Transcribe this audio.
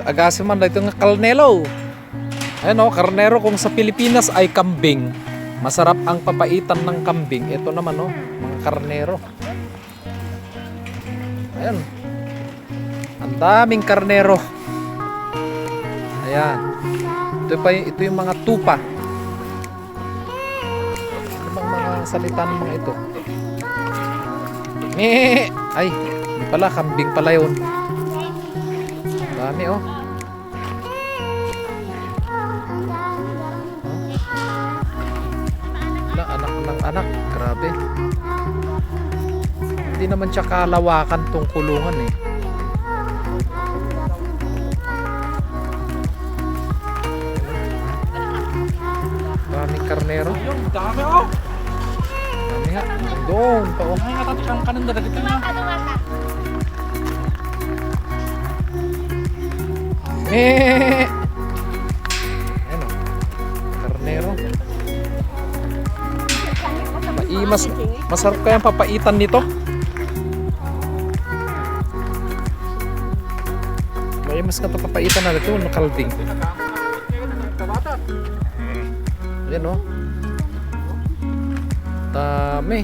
agasim man dito nga karnelo. Ayan o, karnero kung sa Pilipinas ay kambing. Masarap ang papaitan ng kambing. Ito naman o, mga karnero. Ayan. Ang daming karnero. Ayan. Ito yung mga tupa. Ano bang mga salita ng mga ito? Ay, hindi pala, kambing pala yun. Dami oh. Anak ng anak, grabe. Hindi naman siya kalawakan tong kulungan eh. Daming karnero. Ayun, dami oh. Dami nga. Doon pa oh. Ay, natatikang kanan na dito na. Ano? Karnero. Masarap kaya ang papaitan nito. Mas ka papaitan na ito, nakalding. Ayan o. Dami.